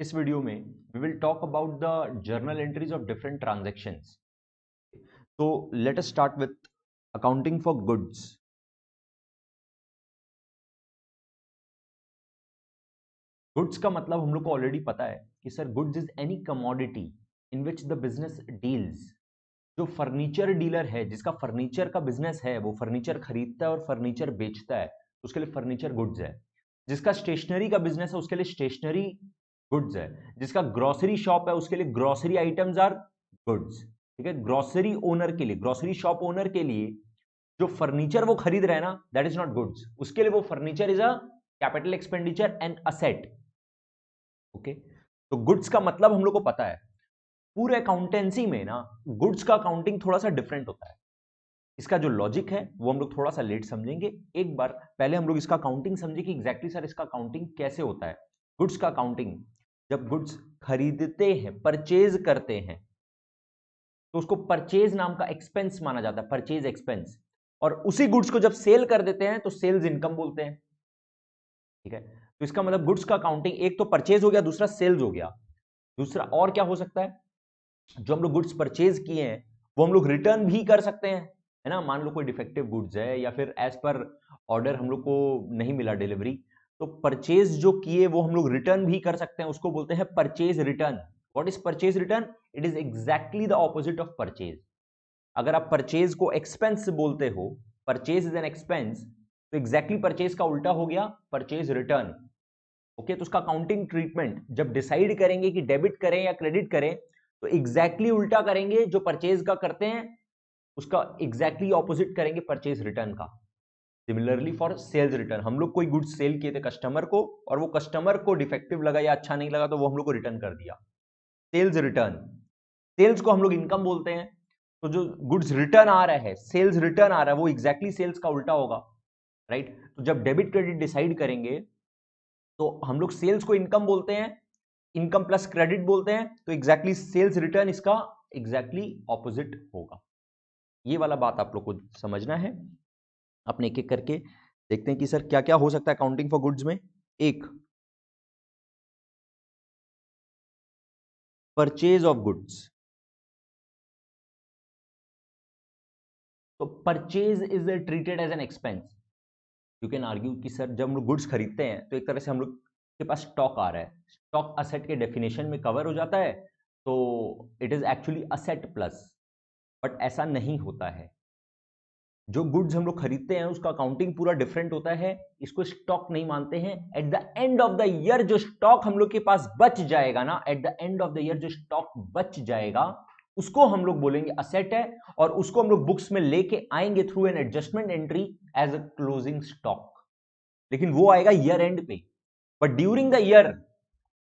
इस वीडियो में we will talk about the journal entries of different transactions. So let us start with accounting for goods. Goods का मतलब हम लोग को ऑलरेडी पता है कि sir goods is any commodity in which the business deals. जो फर्नीचर डीलर है, जिसका फर्नीचर का बिजनेस है, वो फर्नीचर खरीदता है और फर्नीचर बेचता है, उसके लिए फर्नीचर गुड्स है। जिसका स्टेशनरी का बिजनेस है उसके लिए स्टेशनरी गुड्स है। जिसका ग्रोसरी शॉप है उसके लिए ग्रोसरी आइटम्स आर गुड्स। ठीक है, ग्रोसरी ओनर के लिए, ग्रोसरी शॉप ओनर के लिए जो फर्नीचर वो खरीद रहे हैं ना, दैट इज नॉट गुड्स। उसके लिए वो furniture is a capital expenditure and asset. Okay, तो गुड्स का मतलब हम लोग को पता है। पूरे अकाउंटेंसी में ना गुड्स का अकाउंटिंग थोड़ा सा डिफरेंट होता है। इसका जो लॉजिक है वो हम लोग थोड़ा सा लेट समझेंगे। एक बार पहले हम लोग इसका अकाउंटिंग समझे कि एग्जैक्टली सर इसका अकाउंटिंग कैसे होता है। गुड्स का अकाउंटिंग, जब गुड्स खरीदते हैं, परचेज करते हैं, तो उसको परचेज नाम का एक्सपेंस माना जाता है, परचेज एक्सपेंस। और उसी गुड्स को जब सेल कर देते हैं तो सेल्स इनकम बोलते हैं। ठीक है, तो इसका मतलब गुड्स का अकाउंटिंग एक तो परचेज हो गया, दूसरा सेल्स हो गया। दूसरा और क्या हो सकता है, जो हम लोग गुड्स परचेज किए हैं वो हम लोग रिटर्न भी कर सकते हैं, है ना। मान लो कोई डिफेक्टिव गुड्स है या फिर एज पर ऑर्डर हम लोग को नहीं मिला डिलीवरी, तो परचेज जो किए वो हम लोग रिटर्न भी कर सकते हैं, उसको बोलते हैं purchase return. What is purchase return? It is exactly the opposite of purchase. अगर आप परचेज को एक्सपेंस बोलते हो, परचेज इज एन एक्सपेंस, तो एग्जैक्टली परचेज का उल्टा हो गया परचेज रिटर्न। ओके, तो उसका अकाउंटिंग ट्रीटमेंट जब डिसाइड करेंगे कि डेबिट करें या क्रेडिट करें, तो एग्जैक्टली उल्टा करेंगे। जो परचेज का करते हैं उसका एग्जैक्टली ऑपोजिट करेंगे परचेज रिटर्न का। सिमिलरली फॉर सेल्स रिटर्न, हम लोग कोई गुड्स सेल किए थे कस्टमर को और वो कस्टमर को डिफेक्टिव लगा या अच्छा नहीं लगा तो वो हम लोग को रिटर्न कर दिया, सेल्स रिटर्न। सेल्स को हम लोग इनकम बोलते हैं। तो जो गुड्स रिटर्न आ रहा है, सेल्स रिटर्न आ रहा है, वो एग्जैक्टली सेल्स का उल्टा होगा, राइट। तो जब डेबिट क्रेडिट डिसाइड करेंगे तो हम लोग सेल्स को इनकम बोलते हैं, इनकम प्लस क्रेडिट बोलते हैं, तो एग्जैक्टली सेल्स रिटर्न इसका एग्जैक्टली ऑपोजिट होगा। ये वाला बात आप लोग को समझना है। अपने एक एक करके देखते हैं कि सर क्या क्या हो सकता है अकाउंटिंग फॉर गुड्स में। एक, परचेज ऑफ गुड्स। तो purchase is treated as an expense. You can argue कि सर जब हम लोग गुड्स खरीदते हैं तो एक तरह से हम लोग के पास स्टॉक आ रहा है, स्टॉक असेट के डेफिनेशन में कवर हो जाता है, तो it is actually asset plus. But ऐसा नहीं होता है। जो गुड्स हम लोग खरीदते हैं उसका अकाउंटिंग पूरा डिफरेंट होता है। इसको स्टॉक नहीं मानते हैं। Eight the end of the year जो स्टॉक हम लोग के पास बच जाएगा ना, eight the end of the year जो स्टॉक बच जाएगा उसको हम लोग बोलेंगे असेट है, और उसको हम लोग बुक्स में लेके आएंगे through an adjustment entry as a closing stock. लेकिन वो आएगा ईयर एंड पे। बट ड्यूरिंग द ईयर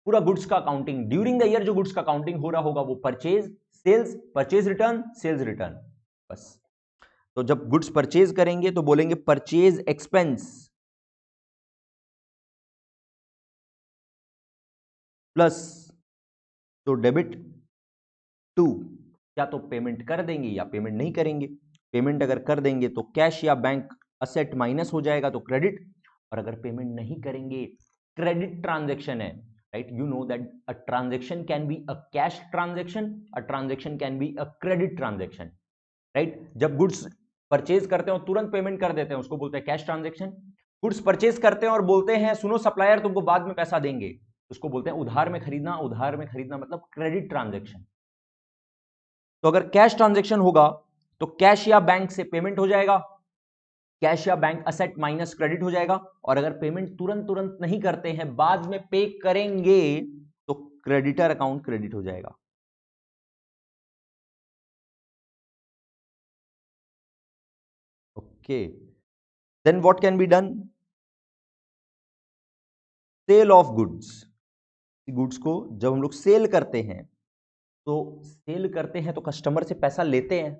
पूरा गुड्स का अकाउंटिंग, ड्यूरिंग द ईयर जो गुड्स का अकाउंटिंग हो रहा होगा वो purchase, sales, purchase return, sales return, बस। तो जब गुड्स परचेज करेंगे तो बोलेंगे परचेज एक्सपेंस प्लस, तो डेबिट टू, या तो पेमेंट कर देंगे या पेमेंट नहीं करेंगे। पेमेंट अगर कर देंगे तो कैश या बैंक असेट माइनस हो जाएगा तो क्रेडिट, और अगर पेमेंट नहीं करेंगे, क्रेडिट ट्रांजेक्शन है, right. You know that a transaction can be a cash transaction, a transaction can be a credit transaction, right. जब गुड्स परचेज करते हैं और तुरंत पेमेंट कर देते हैं उसको बोलते हैं कैश ट्रांजेक्शन। गुड्स परचेज करते हैं और बोलते हैं सुनो सप्लायर तुमको बाद में पैसा देंगे, उसको बोलते हैं उधार में खरीदना। उधार में खरीदना मतलब क्रेडिट ट्रांजेक्शन। तो अगर कैश ट्रांजेक्शन होगा तो कैश या बैंक से पेमेंट हो जाएगा, कैश या बैंक असेट माइनस क्रेडिट हो जाएगा। और अगर पेमेंट तुरंत तुरंत नहीं करते हैं, बाद में पे करेंगे, तो क्रेडिटर अकाउंट क्रेडिट हो जाएगा। Okay, then what can be done? Sale of goods. Goods को जब हम लोग सेल करते हैं, तो सेल करते हैं तो कस्टमर से पैसा लेते हैं,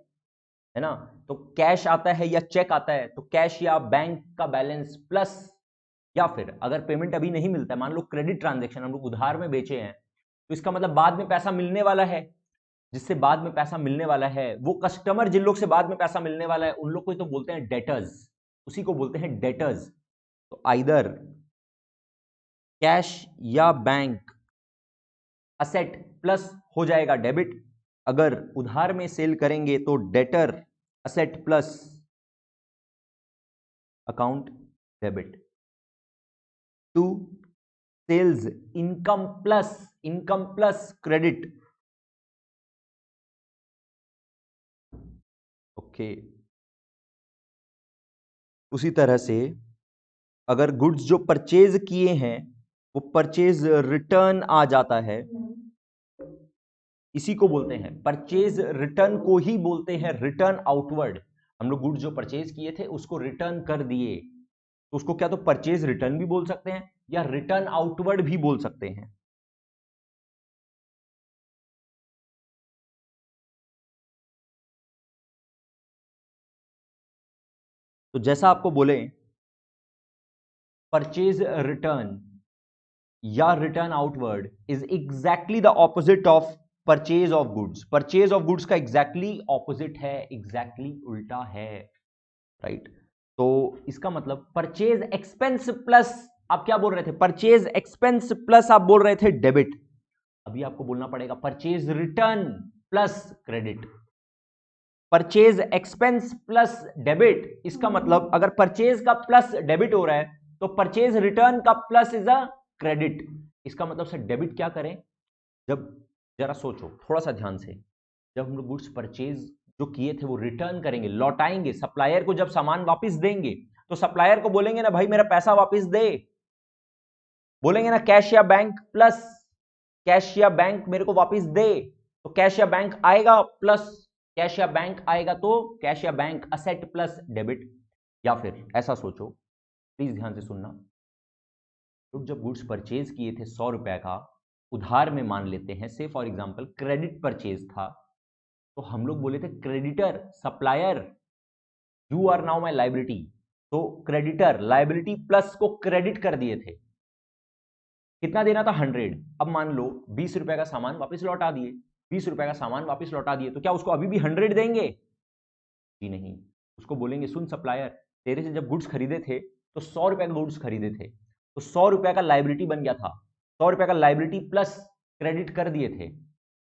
है ना। तो कैश आता है या चेक आता है, तो कैश या बैंक का बैलेंस प्लस, या फिर अगर पेमेंट अभी नहीं मिलता है, मान लो क्रेडिट ट्रांजेक्शन हम लोग उधार में बेचे हैं, तो इसका मतलब बाद में पैसा मिलने वाला है। जिससे बाद में पैसा मिलने वाला है, वो कस्टमर जिन लोग से बाद में पैसा मिलने वाला है उन लोग को तो बोलते हैं डेटर्स, उसी को बोलते हैं डेटर्स। तो आइदर कैश या बैंक असेट प्लस हो जाएगा डेबिट। अगर उधार में सेल करेंगे तो debtor asset plus account debit. To, sales income plus credit. Okay, उसी तरह से अगर गुड्स जो परचेज किए हैं वो परचेज रिटर्न आ जाता है, इसी को बोलते हैं परचेज रिटर्न को ही बोलते हैं रिटर्न आउटवर्ड। हम लोग गुड्स जो परचेज किए थे उसको रिटर्न कर दिए, तो उसको क्या तो परचेज रिटर्न भी बोल सकते हैं या रिटर्न आउटवर्ड भी बोल सकते हैं। तो जैसा आपको बोले परचेज रिटर्न या return outward is exactly the opposite of purchase of goods. Purchase of goods का एग्जैक्टली ऑपोजिट है, एग्जैक्टली उल्टा है, राइट। तो इसका मतलब परचेज एक्सपेंस प्लस, आप क्या बोल रहे थे, परचेज एक्सपेंस प्लस आप बोल रहे थे डेबिट। अभी आपको बोलना पड़ेगा purchase return plus credit. Purchase expense plus debit, इसका मतलब अगर परचेज का प्लस डेबिट हो रहा है तो परचेज रिटर्न का प्लस इज अ क्रेडिट। इसका मतलब सर डेबिट क्या करें, जब जरा सोचो थोड़ा सा ध्यान से, जब हम लोग गुड्स परचेज जो किए थे वो रिटर्न करेंगे, लौटाएंगे, सप्लायर को जब सामान वापस देंगे तो सप्लायर को बोलेंगे ना भाई मेरा पैसा वापस दे, बोलेंगे ना कैश या बैंक प्लस, कैश या बैंक मेरे को वापस दे, तो कैश या बैंक आएगा प्लस, कैश या बैंक आएगा तो कैश या बैंक असेट प्लस डेबिट। या फिर ऐसा सोचो, प्लीज ध्यान से सुनना, लोग जब गुड्स परचेज किए थे 100 रुपए का, उधार में मान लेते हैं, से फॉर एग्जांपल क्रेडिट परचेज था, तो हम लोग बोले थे creditor supplier you are now my liability, तो क्रेडिटर लाइबिलिटी प्लस को क्रेडिट कर दिए थे। कितना देना था 100, अब मान लो 20 रुपए का सामान वापस लौटा दिए, 20 रुपए का सामान वापस लौटा दिए, तो क्या उसको अभी भी 100 देंगे? जी नहीं, उसको बोलेंगे सुन सप्लायर, तेरे से जब गुड्स खरीदे थे तो 100 रुपए का गुड्स खरीदे थे, तो 100 रुपए का लाइबिलिटी बन गया था, 100 रुपए का लाइबिलिटी प्लस क्रेडिट कर दिए थे,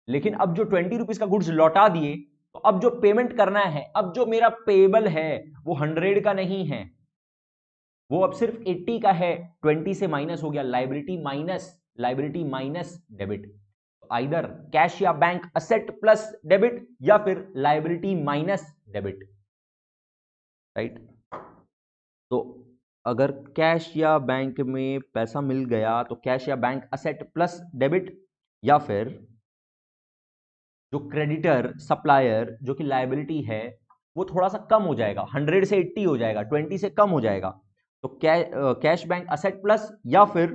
लेकिन अब जो 20 रुपीज का गुड्स लौटा दिए, तो अब जो पेमेंट करना है, अब जो मेरा पेबल है वो 100 का नहीं है, वो अब सिर्फ 80 का है, 20 से माइनस हो गया, liability minus debit. Either cash या बैंक असेट प्लस डेबिट या फिर लाइबिलिटी माइनस डेबिट, राइट। तो अगर कैश या बैंक में पैसा मिल गया तो कैश या बैंक असेट प्लस डेबिट, या फिर जो क्रेडिटर सप्लायर जो कि लायबिलिटी है वो थोड़ा सा कम हो जाएगा, 100 से 80 हो जाएगा, 20 से कम हो जाएगा, तो कैश बैंक असेट प्लस या फिर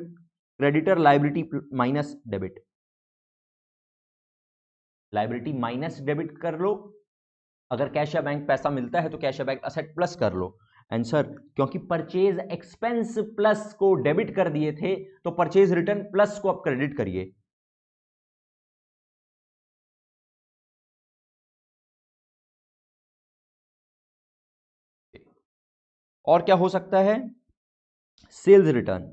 creditor liability minus debit. Liability minus debit कर लो, अगर कैश या बैंक पैसा मिलता है तो कैश या बैंक असेट प्लस कर लो। आंसर, क्योंकि परचेज एक्सपेंस प्लस को डेबिट कर दिए थे तो परचेज रिटर्न प्लस को आप क्रेडिट करिए। और क्या हो सकता है, सेल्स रिटर्न,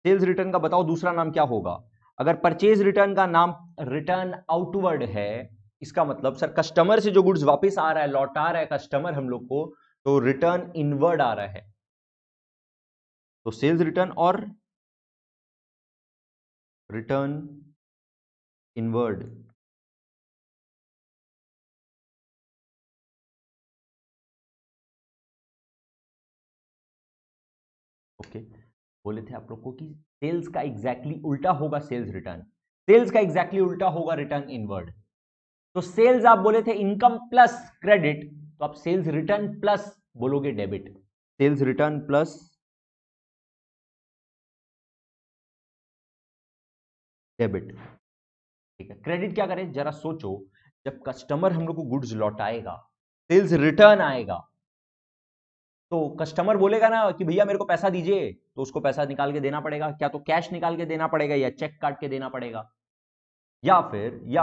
सेल्स रिटर्न का बताओ दूसरा नाम क्या होगा? अगर परचेज रिटर्न का नाम रिटर्न आउटवर्ड है, इसका मतलब सर कस्टमर से जो गुड्स वापस आ रहा है, लौटा रहा है कस्टमर हम लोग को, तो रिटर्न इनवर्ड आ रहा है, तो सेल्स रिटर्न और रिटर्न इनवर्ड। ओके, बोले थे आप लोग को कि सेल्स का एग्जैक्टली उल्टा होगा सेल्स रिटर्न, सेल्स का एग्जैक्टली उल्टा होगा रिटर्न इनवर्ड। तो सेल्स आप बोले थे इनकम प्लस क्रेडिट, तो आप सेल्स रिटर्न प्लस बोलोगे debit, sales return plus debit, ठीक है। क्रेडिट क्या करें जरा सोचो, जब कस्टमर हम लोग को गुड्स लौटाएगा, सेल्स रिटर्न आएगा, तो कस्टमर बोलेगा ना कि भैया मेरे को पैसा दीजिए, तो उसको पैसा निकाल के देना पड़ेगा, क्या तो कैश निकाल के देना पड़ेगा या चेक काट के देना पड़ेगा, या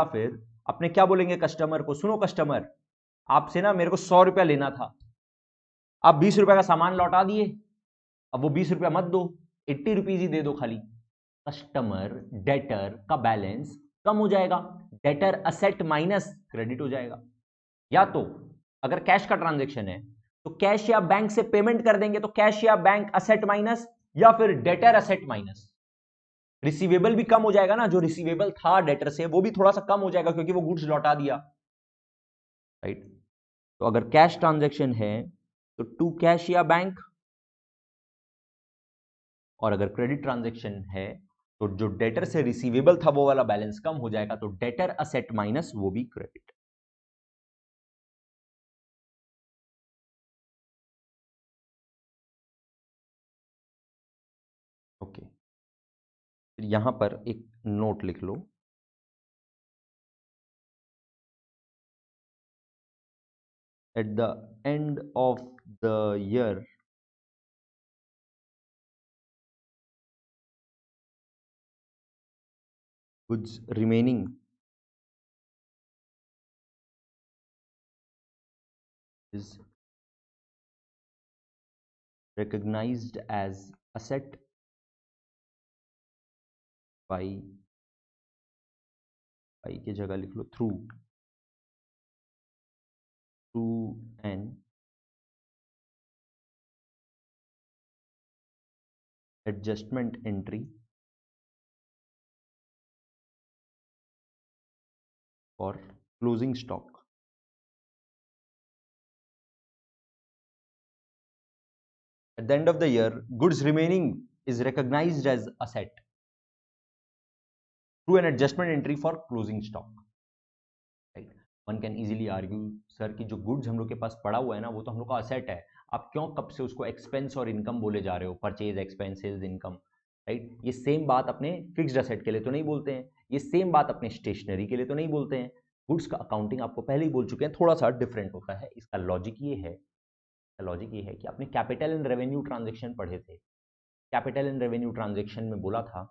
फिर अपने क्या बोलेंगे कस्टमर को, सुनो कस्टमर आपसे ना मेरे को 100 रुपया लेना था, आप 20 रुपए का सामान लौटा दिए, अब वो 20 रुपया मत दो, 80 रुपीज ही दे दो खाली। कस्टमर डेटर का बैलेंस कम हो जाएगा, डेटर असेट माइनस क्रेडिट हो जाएगा। या तो अगर कैश का ट्रांजेक्शन है तो कैश या बैंक से पेमेंट कर देंगे, तो कैश या बैंक असेट माइनस, या फिर डेटर असेट माइनस। रिसीवेबल भी कम हो जाएगा ना, जो रिसीवेबल था डेटर से वो भी थोड़ा सा कम हो जाएगा क्योंकि वो गुड्स लौटा दिया, राइट। तो अगर कैश ट्रांजैक्शन है तो टू कैश या बैंक, और अगर क्रेडिट ट्रांजैक्शन है तो जो डेटर से रिसीवेबल था वो वाला बैलेंस कम हो जाएगा, तो डेटर असेट माइनस वो भी क्रेडिट। ओके, यहां पर एक नोट लिख लो, at the end of the year goods remaining is recognized as asset by की जगह लिख लो through an adjustment entry for closing stock. At the end of the year, goods remaining is recognized as asset through an adjustment entry for closing stock. Right? One can easily argue, sir कि जो goods हम लोग के पास पड़ा हुआ है ना वो तो हम लोग का असेट है, आप क्यों कब से उसको एक्सपेंस और इनकम बोले जा रहे हो, परचेज एक्सपेंसेस इनकम, राइट। ये सेम बात अपने फिक्स्ड असेट के लिए तो नहीं बोलते हैं, ये सेम बात अपने स्टेशनरी के लिए तो नहीं बोलते हैं। गुड्स का अकाउंटिंग आपको पहले ही बोल चुके हैं थोड़ा सा डिफरेंट होता है। इसका लॉजिक ये है, कि आपने कैपिटल एंड रेवेन्यू ट्रांजेक्शन पढ़े थे। कैपिटल एंड रेवेन्यू ट्रांजेक्शन में बोला था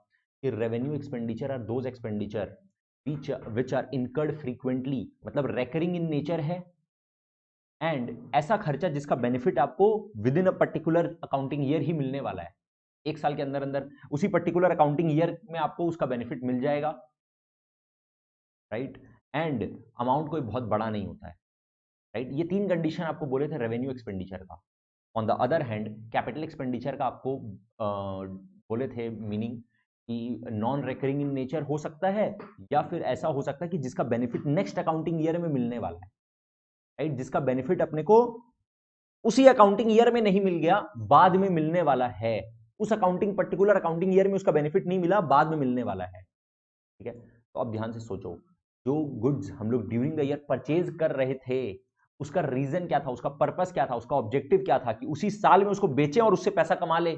कि revenue expenditure are those expenditure which are incurred frequently, मतलब रेकरिंग इन नेचर है, एंड ऐसा खर्चा जिसका बेनिफिट आपको within a particular accounting year ही मिलने वाला है, एक साल के अंदर अंदर उसी पर्टिकुलर अकाउंटिंग ईयर में आपको उसका बेनिफिट मिल जाएगा, राइट। एंड अमाउंट कोई बहुत बड़ा नहीं होता है, राइट। ये तीन कंडीशन आपको बोले थे रेवेन्यू एक्सपेंडिचर का। On the other hand capital expenditure का आपको बोले थे मीनिंग कि नॉन रेकरिंग इन नेचर हो सकता है, या फिर ऐसा हो सकता है कि जिसका बेनिफिट नेक्स्ट अकाउंटिंग ईयर में मिलने वाला है, राइट। जिसका बेनिफिट अपने को उसी अकाउंटिंग ईयर में नहीं मिल गया, बाद में मिलने वाला है, उस अकाउंटिंग पर्टिकुलर अकाउंटिंग ईयर में उसका बेनिफिट नहीं मिला, बाद में मिलने वाला है, ठीक है। तो अब ध्यान से सोचो, जो गुड्स हम लोग ड्यूरिंग द ईयर परचेज कर रहे थे उसका रीजन क्या था, उसका पर्पस क्या था, उसका ऑब्जेक्टिव क्या था, कि उसी साल में उसको बेचें और उससे पैसा कमा ले,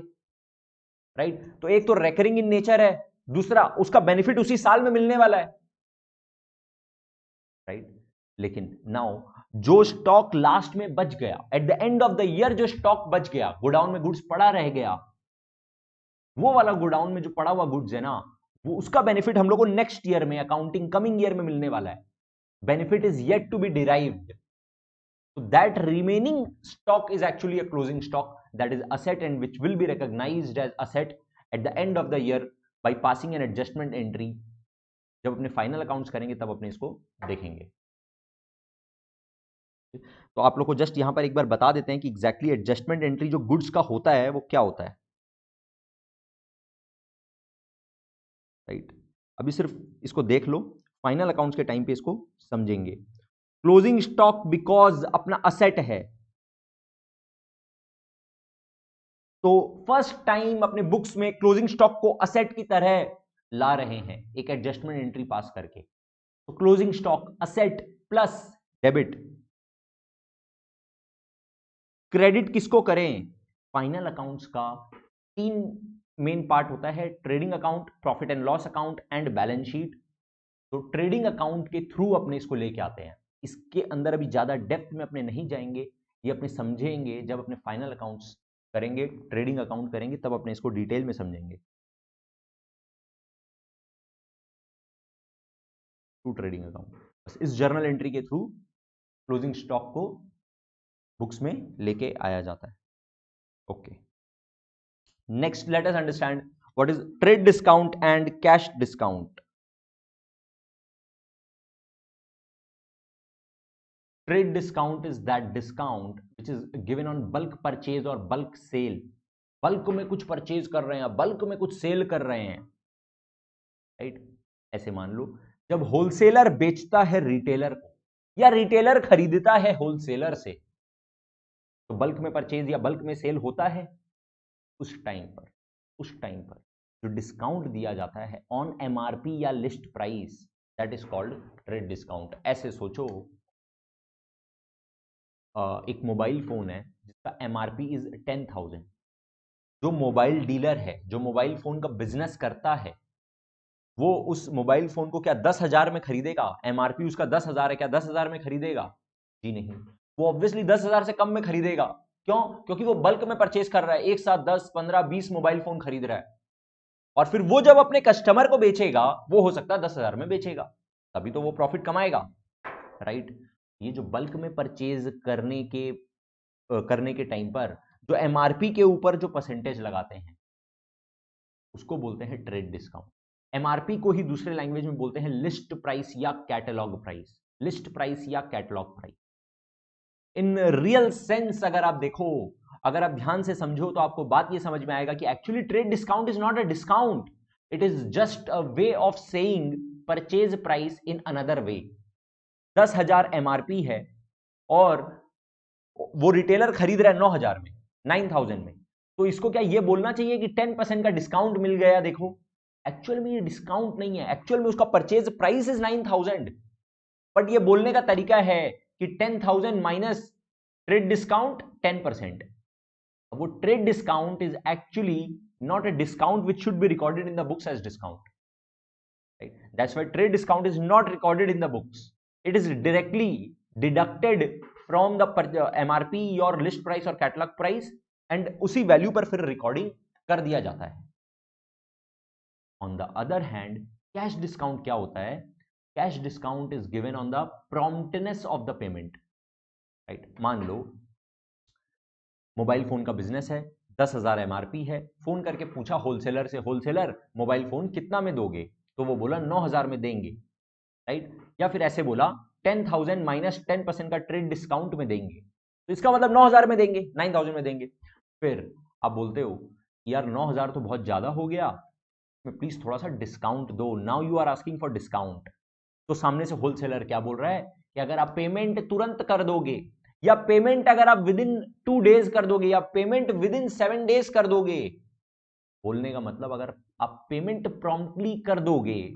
राइट। तो एक तो रेकरिंग इन नेचर है, दूसरा उसका बेनिफिट उसी साल में मिलने वाला है, राइट। लेकिन नाउ जो स्टॉक लास्ट में बच गया, eight the end of the year जो स्टॉक बच गया, गोडाउन में गुड्स पड़ा रह गया, वो वाला गोडाउन में जो पड़ा हुआ गुड्स है ना, वो उसका बेनिफिट हम लोग को नेक्स्ट ईयर में अकाउंटिंग कमिंग ईयर में मिलने वाला है। Benefit is yet to be derived, so that remaining stock is actually a closing stock, that is asset, and which will be recognized as asset at the end of the year by passing an adjustment entry। जब अपने final accounts करेंगे तब अपने इसको देखेंगे। तो आप लोग को जस्ट यहां पर एक बार बता देते हैं कि एग्जैक्टली एडजस्टमेंट एंट्री जो गुड्स का होता है वो क्या होता है, राइट। अभी सिर्फ इसको देख लो, फाइनल अकाउंट्स के टाइम पे इसको समझेंगे। क्लोजिंग स्टॉक बिकॉज अपना असेट है, तो फर्स्ट टाइम अपने बुक्स में क्लोजिंग स्टॉक को असेट की तरह ला रहे हैं एक एडजस्टमेंट एंट्री पास करके। तो closing stock asset plus debit. Credit किसको करें? फाइनल अकाउंट्स का तीन मेन पार्ट होता है, trading account, profit and loss account and balance sheet. तो ट्रेडिंग अकाउंट के थ्रू अपने इसको लेके आते हैं। इसके अंदर अभी ज्यादा डेप्थ में अपने नहीं जाएंगे, ये अपने समझेंगे जब अपने फाइनल अकाउंट्स करेंगे, ट्रेडिंग अकाउंट करेंगे, तब अपने इसको डिटेल में समझेंगे। टू ट्रेडिंग अकाउंट, बस इस जर्नल एंट्री के थ्रू क्लोजिंग स्टॉक को बुक्स में लेके आया जाता है। Okay. Next, let us understand what is trade discount and cash discount. Trade discount is that discount which is given on bulk purchase or bulk sale. Bulk में कुछ purchase कर रहे हैं, बल्क में कुछ सेल कर रहे हैं, राइट? ऐसे मान लो जब होलसेलर बेचता है रिटेलर को या रिटेलर खरीदता है होलसेलर से, तो बल्क में परचेज या बल्क में सेल होता है। उस टाइम पर जो डिस्काउंट दिया जाता है ऑन एमआरपी या list price, that is called trade discount. ऐसे सोचो एक मोबाइल फोन है जिसका एमआरपी इज 10,000। जो मोबाइल डीलर है, जो मोबाइल फोन का बिजनेस करता है, वो उस मोबाइल फोन को क्या 10,000 में खरीदेगा? एमआरपी उसका 10,000 है, क्या 10,000 में खरीदेगा? जी नहीं, वो ऑब्वियसली 10,000 से कम में खरीदेगा। क्यों? क्योंकि वो बल्क में परचेज कर रहा है, एक साथ 10, 15, 20 मोबाइल फोन खरीद रहा है, और फिर वो जब अपने कस्टमर को बेचेगा, वो हो सकता है 10,000 में बेचेगा, तभी तो वो प्रॉफिट कमाएगा, राइट? ये जो बल्क में परचेज करने के टाइम पर जो एमआरपी के ऊपर जो परसेंटेज लगाते हैं, उसको बोलते हैं ट्रेड डिस्काउंट। एमआरपी को ही दूसरे लैंग्वेज में बोलते हैं लिस्ट प्राइस या कैटलॉग प्राइस। लिस्ट प्राइस या catalogue price in real sense अगर आप देखो, अगर आप ध्यान से समझो, तो आपको बात ये समझ में आएगा कि actually trade discount is not a discount, it is just a way of saying purchase price in another way. 10,000 MRP है और वो रिटेलर खरीद रहा है 9,000 में, 9,000 में, तो इसको क्या ये बोलना चाहिए कि 10% का डिस्काउंट मिल गया? देखो, एक्चुअल में ये डिस्काउंट नहीं है, एक्चुअल में उसका परचेज प्राइस इज 9,000, बट ये बोलने का तरीका है कि 10,000 माइनस ट्रेड डिस्काउंट 10%। वो trade discount is actually not a discount which should be recorded in the books as discount, right? That's why trade discount is not recorded in the books. It is directly deducted from the MRP or list price or catalog price, and उसी value पर फिर recording कर दिया जाता है। On the other hand, cash discount क्या होता है? Cash discount is given on the promptness of the payment, right? मान लो मोबाइल फोन का बिजनेस है, 10,000 एमआरपी है, फोन करके पूछा होलसेलर से, होलसेलर मोबाइल फोन कितना में दोगे? तो वो बोला 9,000 में देंगे, राइट? या फिर ऐसे बोला 10,000 माइनस 10% का ट्रेड डिस्काउंट में देंगे, तो इसका मतलब 9,000 में देंगे, 9,000 में देंगे। फिर आप बोलते हो यार 9,000 तो बहुत ज्यादा हो गया, प्लीज थोड़ा सा डिस्काउंट दो, now you are asking for discount. तो सामने से होलसेलर क्या बोल रहा है कि अगर आप पेमेंट तुरंत कर दोगे, या पेमेंट अगर आप विद इन 2 डेज कर दोगे, या पेमेंट विद इन 7 डेज कर दोगे, बोलने का मतलब अगर आप पेमेंट प्रॉम्प्टली कर दोगे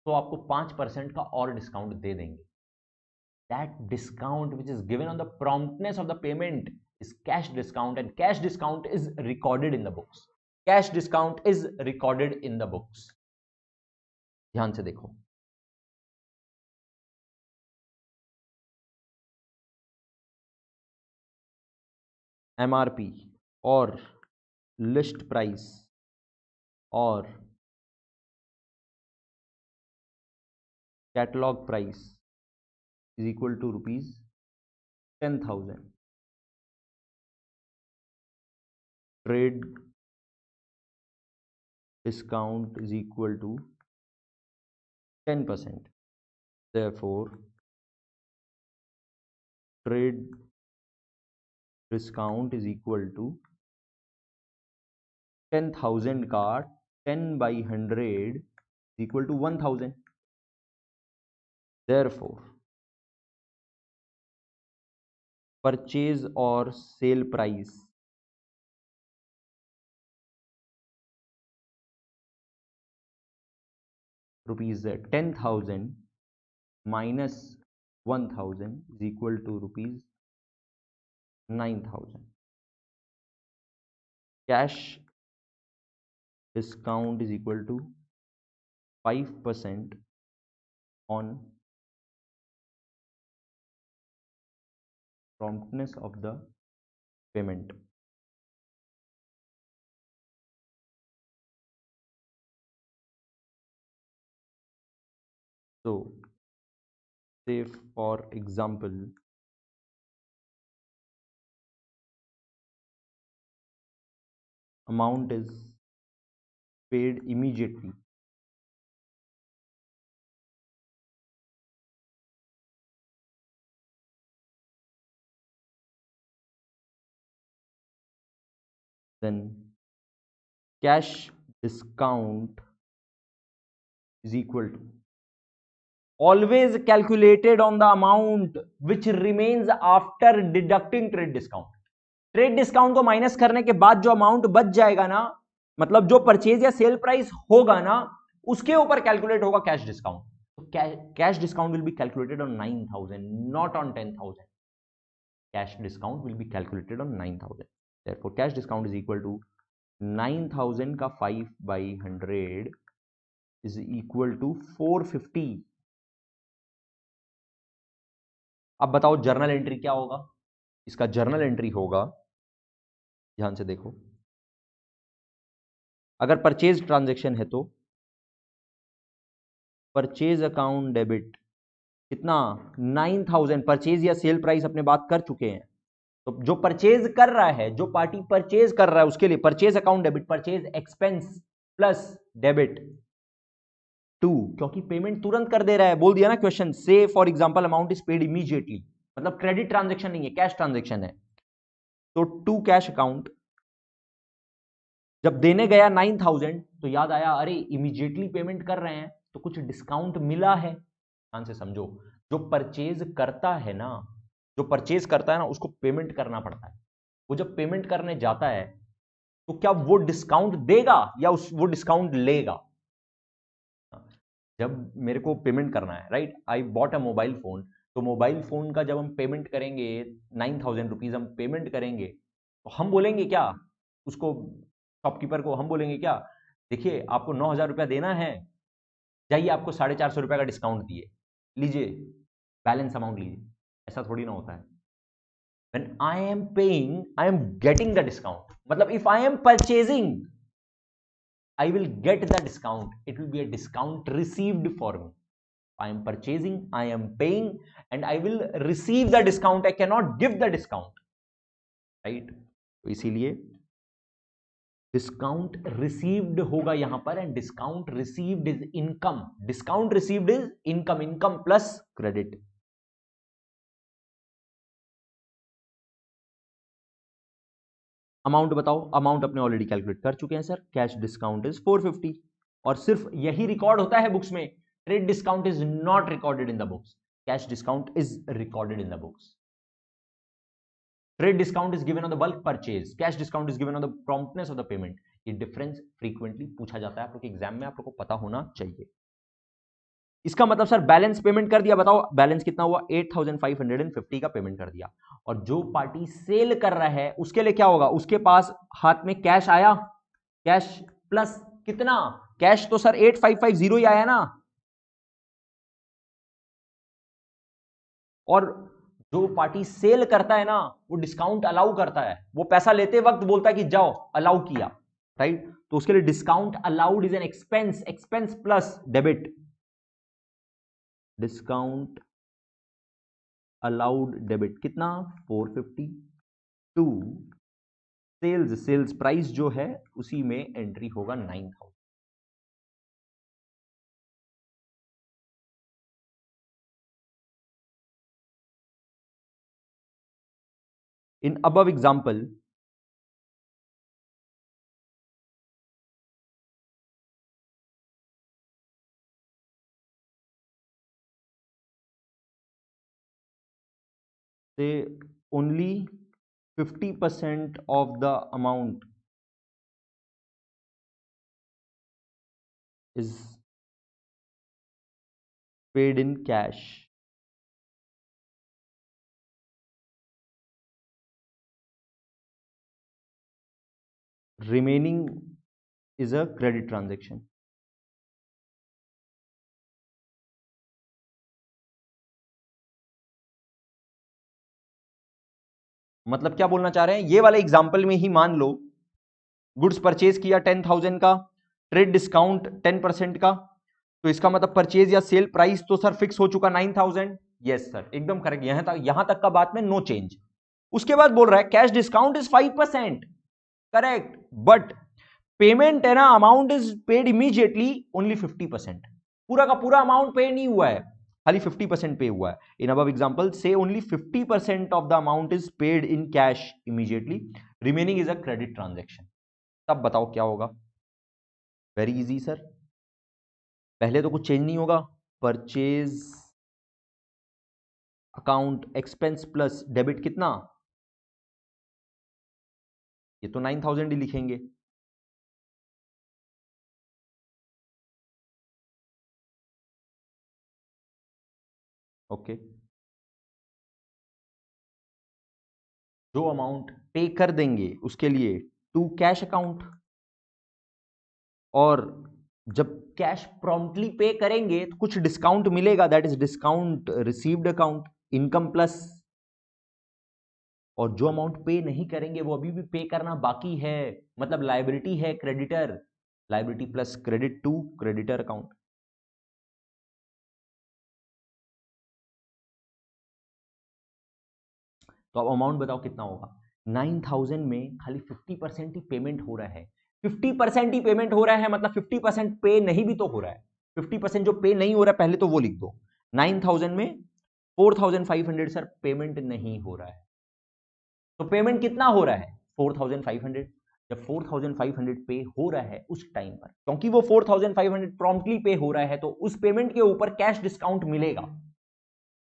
तो आपको 5% का और डिस्काउंट दे देंगे। That discount which is given on the promptness of the payment is cash discount, and cash discount is recorded in the books. Cash discount is recorded in the books. ध्यान से देखो, एमआरपी और list price और catalogue price is equal to ₹10,000। Trade discount is equal to 10%। therefore trade discount is equal to 10,000 का 10/100 equal to 1,000। therefore purchase और sale price ₹10,000 minus 1,000 is equal to ₹9,000। cash discount is equal to 5% on promptness of the payment। so say for example amount is paid immediately, then cash discount is equal to always calculated on the amount which remains after deducting trade discount. Trade discount को minus करने के बाद जो amount बच जाएगा ना, मतलब जो परचेज या सेल प्राइस होगा ना, उसके ऊपर कैलकुलेट होगा cash discount. Cash discount will be calculated on 9,000, not on 10,000. Cash discount will be calculated on 9,000. therefore cash discount is equal to 9,000 का 5/100 इज इक्वल टू 450. अब बताओ जर्नल एंट्री क्या होगा. इसका जर्नल एंट्री होगा, ध्यान से देखो, अगर परचेज ट्रांजैक्शन है तो परचेज अकाउंट डेबिट कितना 9,000. परचेज या सेल प्राइस अपने बात कर चुके हैं, तो जो परचेज कर रहा है, जो पार्टी परचेज कर रहा है, उसके लिए purchase account debit, purchase expense plus debit 2, क्योंकि पेमेंट तुरंत कर दे रहा है. बोल दिया ना क्वेश्चन, से for example amount is paid immediately, मतलब क्रेडिट ट्रांजैक्शन नहीं है, कैश ट्रांजैक्शन है. तो टू कैश अकाउंट जब देने गया 9,000 तो याद आया अरे इमीडिएटली पेमेंट कर रहे हैं तो कुछ डिस्काउंट मिला है. ध्यान से समझो, जो परचेज करता है ना, जो परचेज करता है ना, उसको पेमेंट करना पड़ता है. वो जब पेमेंट करने जाता है तो क्या वो डिस्काउंट देगा या वो डिस्काउंट लेगा. जब मेरे को पेमेंट करना है, right, I bought a mobile phone, तो मोबाइल फोन का जब हम पेमेंट करेंगे 9,000 रुपीज हम पेमेंट करेंगे, तो हम बोलेंगे क्या उसको, शॉपकीपर को हम बोलेंगे क्या, देखिए आपको 9,000 रुपया देना है, जाइए आपको 450 रुपया का डिस्काउंट दिए, लीजिए बैलेंस अमाउंट लीजिए. ऐसा थोड़ी ना होता है. When I am paying, I am getting the discount. मतलब if I am purchasing, I will get the discount. It will be a discount received for me. I am purchasing, I am paying, and I will receive the discount. I cannot give the discount, right? तो इसीलिए discount received होगा यहां पर, and discount received is income. Discount received is income, income plus credit. Amount बताओ. Amount अपने already calculate कर चुके हैं सर. कैश डिस्काउंट इज 450, और सिर्फ यही रिकॉर्ड होता है बुक्स में. Trade discount is not recorded in the books. Cash discount is recorded in the books. Trade discount is given on the bulk purchase, cash discount is given on the promptness of the payment. ये difference frequently पूछा जाता है आप लोग के exam में, आप लोग को पता होना चाहिए. इसका मतलब सर बैलेंस पेमेंट कर दिया, बताओ बैलेंस कितना हुआ, 8,550 का पेमेंट कर दिया. और जो पार्टी सेल कर रहा है उसके लिए क्या होगा, उसके पास हाथ में कैश आया, कैश प्लस कितना, कैश तो सर 8,550 ही आया ना. और जो पार्टी सेल करता है ना, वो डिस्काउंट अलाउ करता है. वो पैसा लेते वक्त बोलता है कि जाओ, अलाउ किया, राइट. तो उसके लिए discount allowed is an expense, expense plus debit. Discount allowed debit कितना 450 टू सेल्स, सेल्स प्राइस जो है उसी में एंट्री होगा 9,000. इन above example, say only 50% of the amount is paid in cash. Remaining is a credit transaction. मतलब क्या बोलना चाह रहे हैं, ये वाले एग्जाम्पल में ही मान लो गुड्स परचेज किया 10,000 का, ट्रेड डिस्काउंट 10% का, तो इसका मतलब परचेज या सेल प्राइस तो सर फिक्स हो चुका 9,000. यस सर, एकदम करेक्ट. यहां तक का बात में नो चेंज. उसके बाद बोल रहा है cash discount is 5%. Correct, but payment है ना, amount is paid immediately only 50%, पूरा का पूरा अमाउंट पे नहीं हुआ है, खाली 50% पे हुआ है। इन अबव एग्जांपल से only 50% of the amount is paid in cash immediately, remaining is a credit transaction. तब बताओ क्या होगा? वेरी इजी सर, पहले तो कुछ चेंज नहीं होगा, purchase account expense plus debit कितना, ये तो 9000 ही लिखेंगे, ओके। जो अमाउंट पे कर देंगे उसके लिए टू कैश अकाउंट, और जब कैश प्रॉम्प्टली पे करेंगे तो कुछ डिस्काउंट मिलेगा, that is discount received account, income plus, और जो अमाउंट पे नहीं करेंगे वो अभी भी पे करना बाकी है, मतलब लायबिलिटी है creditor, liability plus credit to creditor account. तो अब अमाउंट बताओ कितना होगा? 9000 में खाली 50% ही पेमेंट हो रहा है, 50% ही पेमेंट हो रहा है, मतलब 50% पे नहीं भी तो हो रहा है, 50% जो पे नहीं हो रहा है पहले तो वो लिख दो। 9000 में 4500 सर पेमेंट नहीं हो रहा है, तो पेमेंट कितना हो रहा है? 4500। जब 4500 पे हो रहा है उस टाइम पर, क्योंकि वो 4500 प्रॉम्प्टली पे हो रहा है, तो उस पेमेंट के ऊपर कैश डिस्काउंट मिलेगा।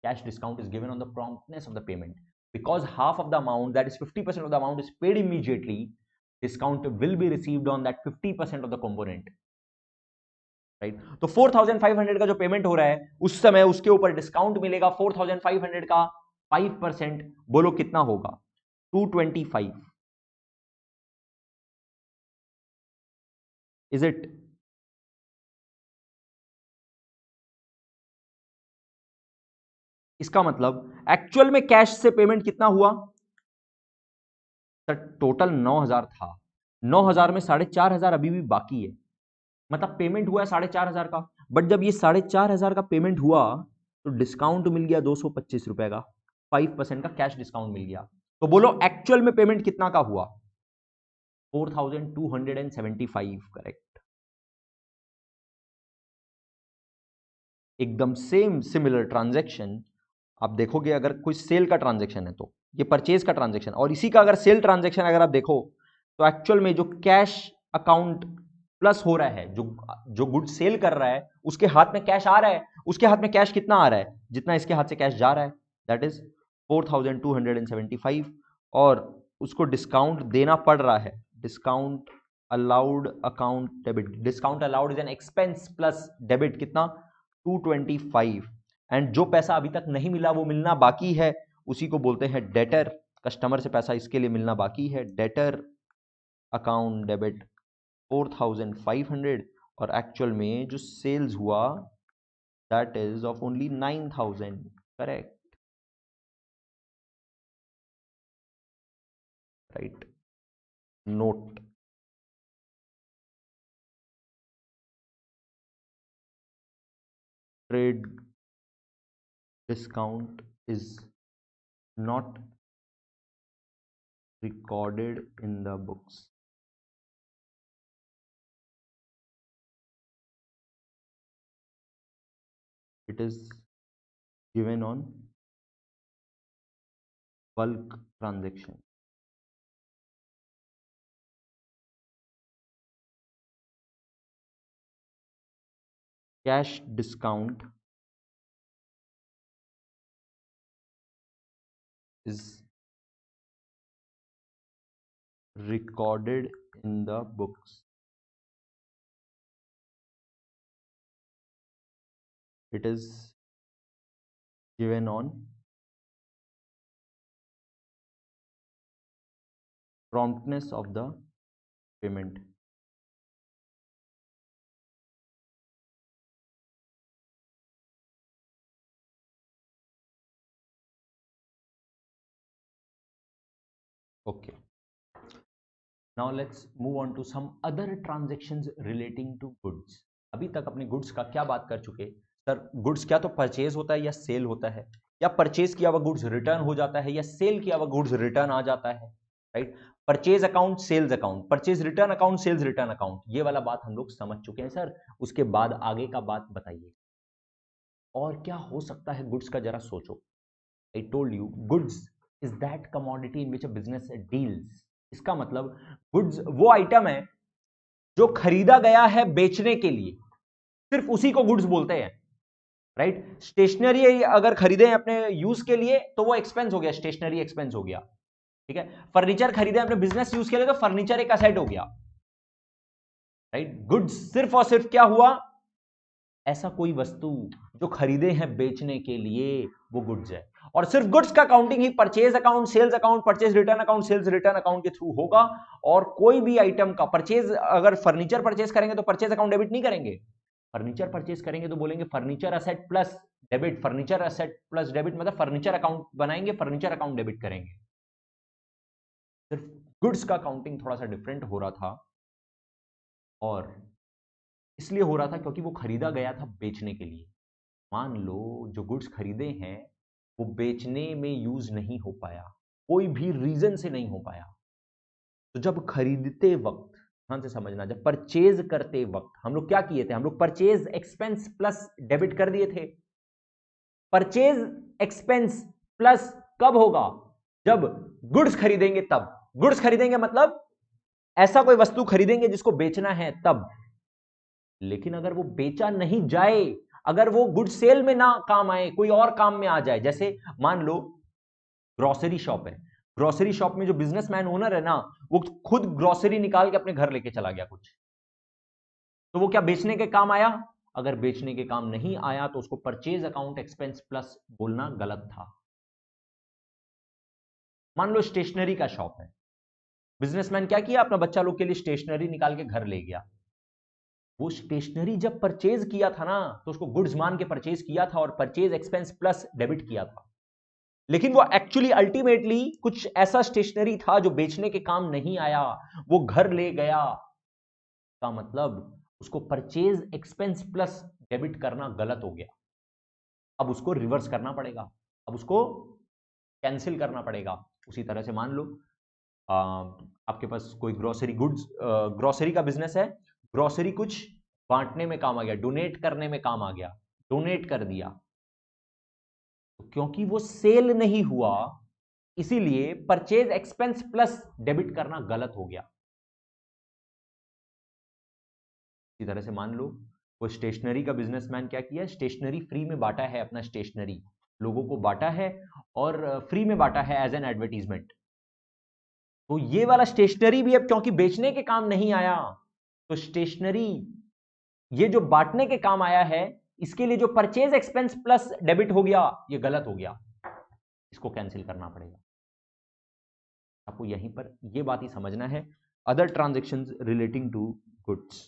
Cash discount is given on the promptness of the payment, because half of the amount, that is 50% of the amount, is paid immediately. Discount will be received on that 50% of the component, right? तो 4500 का जो payment हो रहा है उस समय उसके ऊपर डिस्काउंट मिलेगा 4500 का 5%, बोलो कितना होगा? 225, इज इट? इसका मतलब एक्चुअल में कैश से पेमेंट कितना हुआ सर? टोटल 9000 था, 9000 में 4500 अभी भी बाकी है, मतलब पेमेंट हुआ है 4500 का, बट जब ये 4500 का पेमेंट हुआ तो डिस्काउंट मिल गया 225 रुपए का, 5% का कैश डिस्काउंट मिल गया, तो बोलो एक्चुअल में पेमेंट कितना का हुआ? 4275, करेक्ट। एकदम सेम सिमिलर ट्रांजैक्शन आप देखोगे, अगर कोई सेल का ट्रांजैक्शन है तो ये परचेज का ट्रांजैक्शन, और इसी का अगर सेल ट्रांजैक्शन अगर आप देखो तो एक्चुअल में जो कैश अकाउंट प्लस हो रहा है, जो गुड सेल कर रहा है उसके हाथ में कैश आ रहा है, उसके हाथ में कैश कितना आ रहा है? जितना इसके हाथ से कैश जा रहा है, दैट इज 4275, और उसको डिस्काउंट देना पड़ रहा है, discount allowed account debit, discount allowed is an expense plus debit कितना? 225, एंड जो पैसा अभी तक नहीं मिला वो मिलना बाकी है, उसी को बोलते हैं डेटर। कस्टमर से पैसा इसके लिए मिलना बाकी है, डेटर अकाउंट डेबिट 4500, और एक्चुअल में जो सेल्स हुआ that is of only 9000, correct, right. Note, trade discount is not recorded in the books. It is given on bulk transaction. Cash discount is recorded in the books. It is given on promptness of the payment. Okay. Now let's move on to some other transactions relating to goods. अभी तक अपने goods का क्या बात कर चुके sir? Goods क्या तो परचेज होता है या सेल होता है, या परचेज किया हुआ गुड्स रिटर्न हो जाता है, या सेल किया हुआ गुड्स रिटर्न आ जाता है, right. Purchase account, sales account, purchase return account, sales return account, ये वाला बात हम लोग समझ चुके हैं सर। उसके बाद आगे का बात बताइए और क्या हो सकता है गुड्स का, जरा सोचो। I told you goods is that commodity in which a business deals. इसका मतलब गुड्स वो आइटम है जो खरीदा गया है बेचने के लिए, सिर्फ उसी को गुड्स बोलते हैं, राइट। स्टेशनरी अगर खरीदे अपने यूज के लिए तो वो एक्सपेंस हो गया, स्टेशनरी एक्सपेंस हो गया, ठीक है। फर्नीचर खरीदे अपने बिजनेस यूज के लिए तो फर्नीचर एक असेट हो गया, राइट। गुड्स सिर्फ और सिर्फ क्या हुआ, ऐसा कोई वस्तु जो खरीदे हैं बेचने के लिए, वो गुड्स है। और सिर्फ गुड्स का काउंटिंग ही purchase account, sales account, purchase return account, sales return account के थ्रू होगा। और कोई भी आइटम का परचेज, अगर फर्नीचर परचेज करेंगे तो परचेज अकाउंट डेबिट नहीं करेंगे। फर्नीचर परचेज करेंगे तो बोलेंगे furniture asset plus debit, furniture asset plus debit, मतलब फर्नीचर अकाउंट बनाएंगे, फर्नीचर अकाउंट डेबिट करेंगे। सिर्फ गुड्स का काउंटिंग थोड़ा सा डिफरेंट हो रहा था, और इसलिए हो रहा था क्योंकि वो खरीदा गया था बेचने के लिए। मान लो जो गुड्स खरीदे हैं वो बेचने में यूज नहीं हो पाया, कोई भी रीजन से नहीं हो पाया, तो जब खरीदते वक्त, ध्यान से समझना, जब परचेज करते वक्त हम लोग क्या किए थे, हम लोग परचेज एक्सपेंस प्लस डेबिट कर दिए थे। परचेज एक्सपेंस प्लस कब होगा, जब गुड्स खरीदेंगे तब। गुड्स खरीदेंगे मतलब ऐसा कोई वस्तु खरीदेंगे जिसको बेचना है तब। लेकिन अगर वो बेचा नहीं जाए, अगर वो गुड सेल में ना काम आए, कोई और काम में आ जाए, जैसे मान लो ग्रोसरी शॉप है, ग्रोसरी शॉप में जो बिजनेसमैन ओनर है ना, वो खुद ग्रोसरी निकाल के अपने घर लेके चला गया कुछ, तो वो क्या बेचने के काम आया? अगर बेचने के काम नहीं आया तो उसको परचेज अकाउंट एक्सपेंस प्लस बोलना गलत था। मान लो स्टेशनरी का शॉप है, बिजनेसमैन क्या किया, अपना बच्चा लोग के लिए स्टेशनरी निकाल के घर ले गया। वो स्टेशनरी जब परचेज किया था ना, तो उसको गुड्स मान के परचेज किया था और परचेज एक्सपेंस प्लस डेबिट किया था। लेकिन वो एक्चुअली अल्टीमेटली कुछ ऐसा स्टेशनरी था जो बेचने के काम नहीं आया, वो घर ले गया, का मतलब उसको परचेज एक्सपेंस प्लस डेबिट करना गलत हो गया। अब उसको रिवर्स करना पड़ेगा, अब उसको कैंसिल करना पड़ेगा। उसी तरह से मान लो आपके पास कोई ग्रोसरी गुड्स, ग्रोसरी का बिजनेस है, ग्रोसरी कुछ बांटने में काम आ गया, डोनेट करने में काम आ गया, डोनेट कर दिया, तो क्योंकि वो सेल नहीं हुआ इसीलिए परचेज एक्सपेंस प्लस डेबिट करना गलत हो गया। इसी तरह से मान लो वो स्टेशनरी का बिजनेसमैन क्या किया, स्टेशनरी फ्री में बांटा है, अपना स्टेशनरी लोगों को बांटा है और फ्री में बांटा है एज एन एडवर्टीजमेंट। तो ये वाला स्टेशनरी भी अब क्योंकि बेचने के काम नहीं आया, तो स्टेशनरी ये जो बांटने के काम आया है, इसके लिए जो परचेज एक्सपेंस प्लस डेबिट हो गया, ये गलत हो गया, इसको कैंसिल करना पड़ेगा। आपको यहीं पर ये बात ही समझना है। Other transactions relating to goods,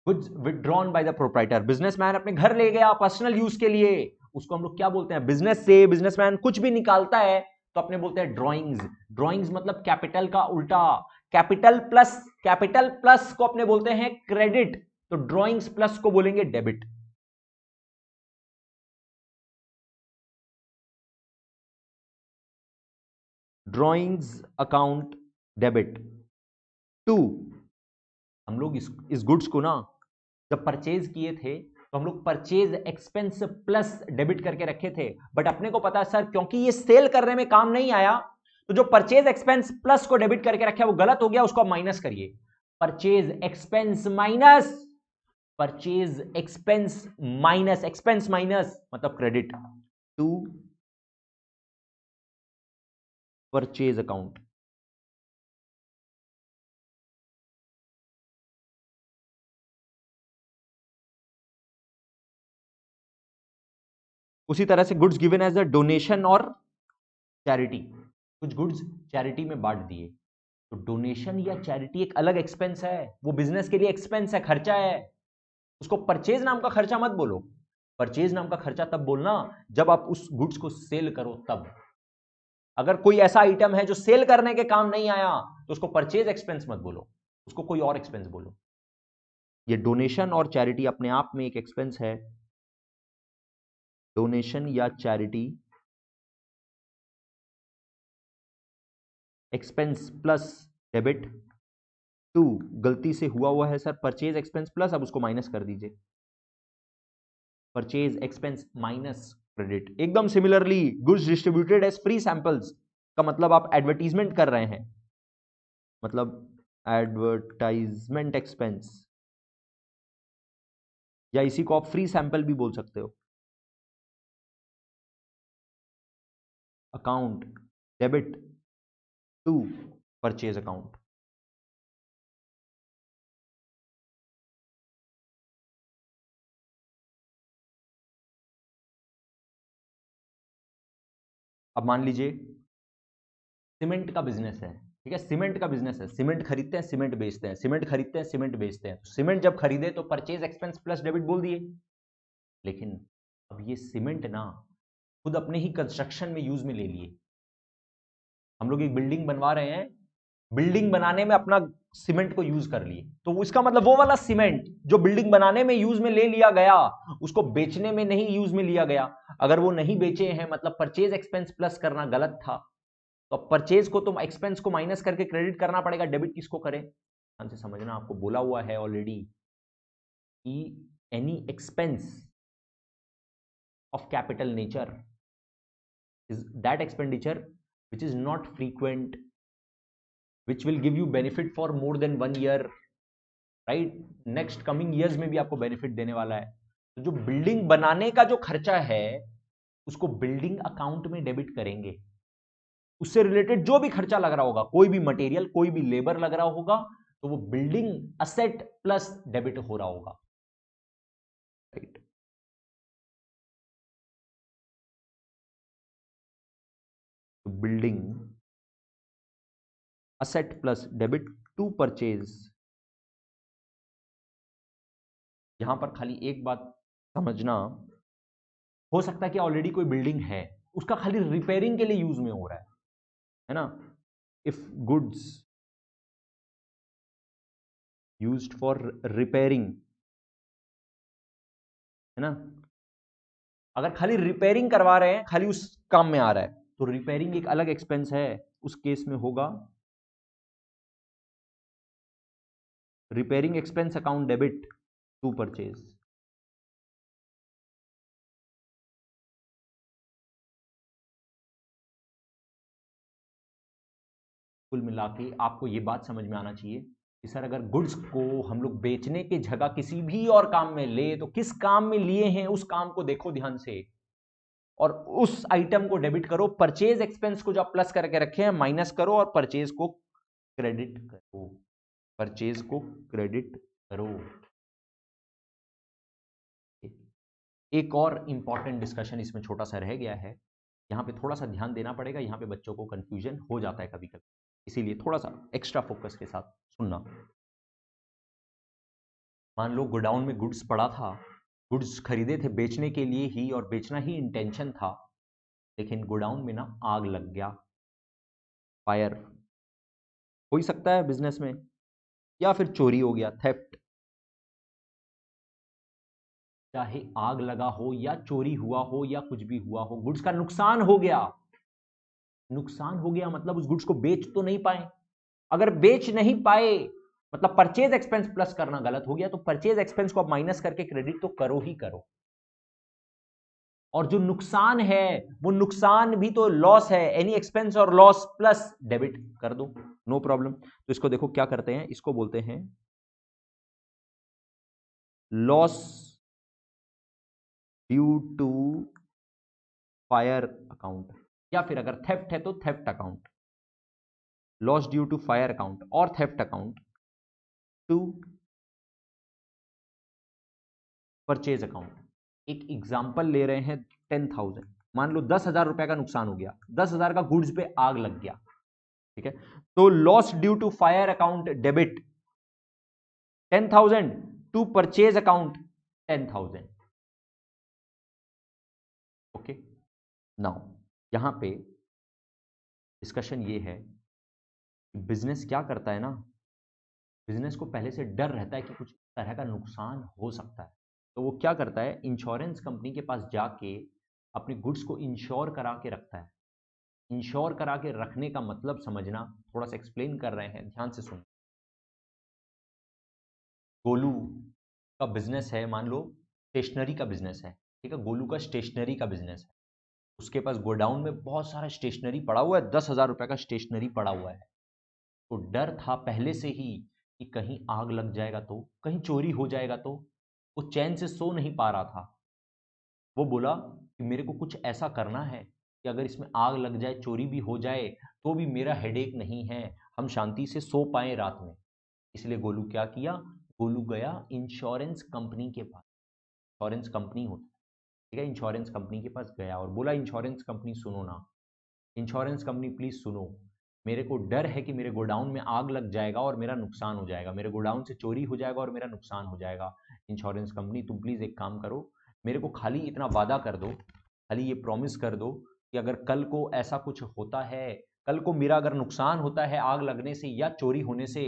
goods withdrawn by the proprietor, businessman अपने घर ले गया पर्सनल यूज के लिए, उसको हम लोग क्या बोलते हैं, बिजनेस से बिजनेसमैन कुछ भी निकालता है तो अपने बोलते हैं ड्रॉइंग्स। ड्रॉइंग्स मतलब कैपिटल का उल्टा, कैपिटल प्लस को अपने बोलते हैं क्रेडिट, तो ड्रॉइंग्स प्लस को बोलेंगे debit. Drawings account debit. To, हम लोग इस गुड्स को ना जब परचेज किए थे तो हम लोग परचेज एक्सपेंस प्लस डेबिट करके रखे थे, बट अपने को पता है सर क्योंकि ये सेल करने में काम नहीं आया, तो जो परचेज एक्सपेंस प्लस को डेबिट करके रखे वो गलत हो गया, उसको माइनस करिए। Purchase expense minus, purchase expense minus, expense minus मतलब क्रेडिट, टू परचेज अकाउंट। उसी तरह से goods given as a donation और चैरिटी, कुछ गुड्स चैरिटी में बांट दिए, तो डोनेशन या चैरिटी एक अलग एक्सपेंस है, वो बिजनेस के लिए एक्सपेंस है, खर्चा है, उसको परचेज नाम का खर्चा मत बोलो। परचेज नाम का खर्चा तब बोलना जब आप उस गुड्स को सेल करो तब। अगर कोई ऐसा आइटम है जो सेल करने के काम नहीं आया तो उसको परचेज एक्सपेंस मत बोलो, उसको कोई और एक्सपेंस बोलो। ये डोनेशन और चैरिटी अपने आप में एक एक्सपेंस है, डोनेशन या charity expense plus debit to, गलती से हुआ है सर परचेज एक्सपेंस प्लस, अब उसको माइनस कर दीजिए, परचेज एक्सपेंस माइनस क्रेडिट। एकदम similarly goods distributed as free samples का मतलब आप एडवर्टीजमेंट कर रहे हैं, मतलब एडवर्टाइजमेंट एक्सपेंस, या इसी को आप फ्री सैंपल भी बोल सकते हो। Account debit to purchase account. अब मान लीजिए सीमेंट का बिजनेस है, ठीक है, सीमेंट का बिजनेस है, सीमेंट खरीदते हैं सीमेंट बेचते हैं, सीमेंट खरीदते हैं सीमेंट बेचते हैं, सीमेंट जब खरीदे तो परचेज एक्सपेंस प्लस डेबिट बोल दिए। लेकिन अब ये सीमेंट ना खुद अपने ही कंस्ट्रक्शन में यूज में ले लिए। हम लोग एक बिल्डिंग बनवा रहे हैं, बिल्डिंग बनाने में अपना सीमेंट को यूज कर लिए, तो इसका मतलब वो वाला सीमेंट जो बिल्डिंग बनाने में यूज में ले लिया गया, उसको बेचने में नहीं यूज में लिया गया। अगर वो नहीं बेचे हैं मतलब परचेज एक्सपेंस प्लस करना गलत था, तो परचेज को तो एक्सपेंस को माइनस करके क्रेडिट करना पड़ेगा, डेबिट किसको करें? ध्यान से समझना, आपको बोला हुआ है ऑलरेडी कि any expense of capital nature is that expenditure which is not frequent, which will give you benefit for more than 1 year, right? Next coming years में भी आपको बेनिफिट देने वाला है। तो जो बिल्डिंग बनाने का जो खर्चा है उसको बिल्डिंग अकाउंट में डेबिट करेंगे। उससे रिलेटेड जो भी खर्चा लग रहा होगा, कोई भी मटेरियल कोई भी लेबर लग रहा होगा, तो वो बिल्डिंग असेट प्लस डेबिट हो रहा होगा, राइट? तो building asset plus debit to purchase. यहां पर खाली एक बात समझना, हो सकता है कि ऑलरेडी कोई बिल्डिंग है, उसका खाली रिपेयरिंग के लिए यूज में हो रहा है ना? If goods used for repairing, है ना, अगर खाली रिपेयरिंग करवा रहे हैं, खाली उस काम में आ रहा है, तो रिपेयरिंग एक अलग एक्सपेंस है, उस केस में होगा repairing expense account debit to purchase. कुल मिला के आपको ये बात समझ में आना चाहिए कि सर अगर गुड्स को हम लोग बेचने की जगह किसी भी और काम में ले, तो किस काम में लिए हैं उस काम को देखो ध्यान से, और उस आइटम को डेबिट करो। परचेज एक्सपेंस को जो आप प्लस करके रखे हैं माइनस करो, और परचेज को क्रेडिट करो, परचेज को क्रेडिट करो। एक और इंपॉर्टेंट डिस्कशन इसमें छोटा सा रह गया है, यहाँ पे थोड़ा सा ध्यान देना पड़ेगा, यहाँ पे बच्चों को कंफ्यूजन हो जाता है कभी कभी, इसीलिए थोड़ा सा एक्स्ट्रा फोकस के साथ सुनना। मान लो गोडाउन में गुड्स पड़ा था, गुड्स खरीदे थे बेचने के लिए ही, और बेचना ही इंटेंशन था, लेकिन गोडाउन में ना आग लग गया, फायर हो ही सकता है बिजनेस में, या फिर चोरी हो गया, थेफ्ट। चाहे आग लगा हो या चोरी हुआ हो या कुछ भी हुआ हो, गुड्स का नुकसान हो गया। नुकसान हो गया मतलब उस गुड्स को बेच तो नहीं पाए, अगर बेच नहीं पाए मतलब परचेज एक्सपेंस प्लस करना गलत हो गया, तो परचेज एक्सपेंस को आप माइनस करके क्रेडिट तो करो ही करो। और जो नुकसान है वो नुकसान भी तो लॉस है, एनी एक्सपेंस और लॉस प्लस डेबिट कर दो, नो प्रॉब्लम। तो इसको देखो क्या करते हैं, इसको बोलते हैं loss due to fire account, या फिर अगर थेफ्ट है तो theft account, loss due to fire account और theft account to purchase account. एक एग्जांपल ले रहे हैं 10,000, मान लो 10,000 रुपए का नुकसान हो गया, 10,000 का गुड्स पे आग लग गया, ठीक है, तो loss due to fire account debit 10,000 to purchase account 10,000। Okay, now यहां पे डिस्कशन ये है कि बिजनेस क्या करता है ना, बिजनेस को पहले से डर रहता है कि कुछ तरह का नुकसान हो सकता है, तो वो क्या करता है, इंश्योरेंस कंपनी के पास जाके अपने गुड्स को इंश्योर करा के रखता है। इंश्योर करा के रखने का मतलब समझना, थोड़ा सा एक्सप्लेन कर रहे हैं, ध्यान से सुनो। गोलू का बिजनेस है, मान लो स्टेशनरी का बिजनेस है, ठीक है, गोलू का स्टेशनरी का बिजनेस है। उसके पास गोडाउन में बहुत सारा स्टेशनरी पड़ा हुआ है, 10,000 रुपए का स्टेशनरी पड़ा हुआ है। तो डर था पहले से ही कि कहीं आग लग जाएगा तो, कहीं चोरी हो जाएगा तो। वो चैन से सो नहीं पा रहा था। वो बोला कि मेरे को कुछ ऐसा करना है कि अगर इसमें आग लग जाए, चोरी भी हो जाए, तो भी मेरा हेडेक नहीं है, हम शांति से सो पाए रात में। इसलिए गोलू क्या किया, गोलू गया इंश्योरेंस कंपनी के पास। इंश्योरेंस कंपनी होती है, ठीक है, इंश्योरेंस कंपनी के पास गया और बोला, इंश्योरेंस कंपनी सुनो ना, इंश्योरेंस कंपनी प्लीज सुनो, मेरे को डर है कि मेरे गोडाउन में आग लग जाएगा और मेरा नुकसान हो जाएगा, मेरे गोडाउन से चोरी हो जाएगा और मेरा नुकसान हो जाएगा। इंश्योरेंस कंपनी तुम प्लीज एक काम करो, मेरे को खाली इतना वादा कर दो, खाली ये प्रॉमिस कर दो कि अगर कल को ऐसा कुछ होता है, कल को मेरा अगर नुकसान होता है आग लगने से या चोरी होने से,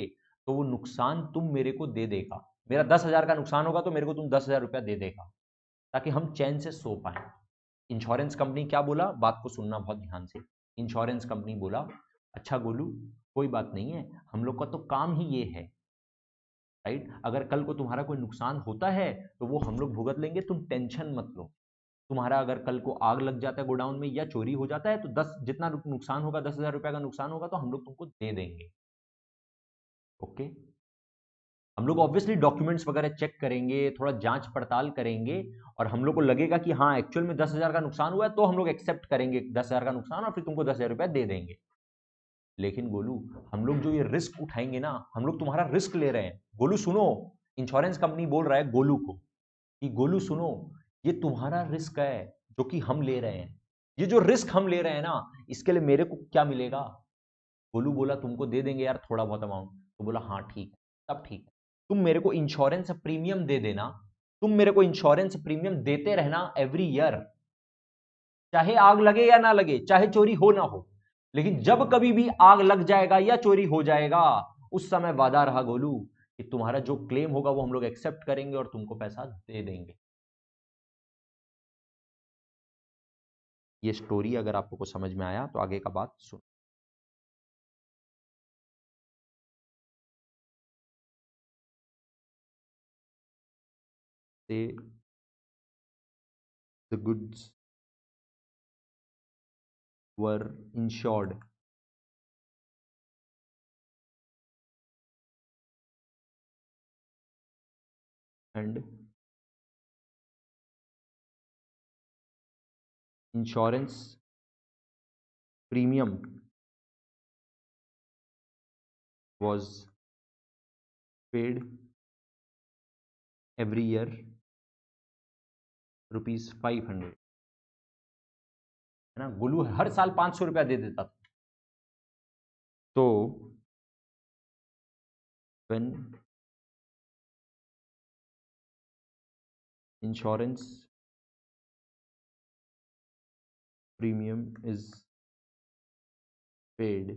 तो वो नुकसान तुम मेरे को दे देगा। मेरा 10,000 का नुकसान होगा तो मेरे को तुम 10,000 रुपया दे देगा, ताकि हम चैन से सो पाए। इंश्योरेंस कंपनी क्या बोला, बात को सुनना बहुत ध्यान से। इंश्योरेंस कंपनी बोला, अच्छा गोलू, कोई बात नहीं है, हम लोग का तो काम ही ये है, राइट, अगर कल को तुम्हारा कोई नुकसान होता है तो वो हम लोग भुगत लेंगे, तुम टेंशन मत लो। तुम्हारा अगर कल को आग लग जाता है गोडाउन में या चोरी हो जाता है तो 10 जितना नुकसान होगा, 10,000 रुपए का नुकसान होगा तो हम लोग तुमको दे देंगे। ओके, हम लोग ऑब्वियसली डॉक्यूमेंट्स वगैरह चेक करेंगे, थोड़ा जांच पड़ताल करेंगे, और हम लोग को लगेगा कि हाँ एक्चुअल में 10,000 का नुकसान हुआ है, तो हम लोग एक्सेप्ट करेंगे 10,000 का नुकसान और फिर तुमको 10,000 रुपया दे देंगे। लेकिन गोलू, हम लोग जो ये रिस्क उठाएंगे ना, हम लोग तुम्हारा रिस्क ले रहे हैं। गोलू सुनो, इंश्योरेंस कंपनी बोल रहा है गोलू को कि गोलू सुनो, ये तुम्हारा रिस्क है जो कि हम ले रहे हैं। ये जो रिस्क हम ले रहे हैं ना, इसके लिए मेरे को क्या मिलेगा। गोलू बोला, तुमको दे देंगे यार थोड़ा बहुत अमाउंट। तो बोला, हाँ ठीक है, तब ठीक है, तुम मेरे को इंश्योरेंस प्रीमियम दे देना, तुम मेरे को इंश्योरेंस प्रीमियम देते रहना एवरी ईयर, चाहे आग लगे या ना लगे, चाहे चोरी हो ना हो, लेकिन जब कभी भी आग लग जाएगा या चोरी हो जाएगा, उस समय वादा रहा गोलू कि तुम्हारा जो क्लेम होगा वो हम लोग एक्सेप्ट करेंगे और तुमको पैसा दे देंगे। ये स्टोरी अगर आपको को समझ में आया तो आगे का बात सुन। The goods were insured and insurance premium was paid every year ₹500, है ना। गुल्लू हर साल 500 रुपया दे देता था। तो when insurance premium is paid,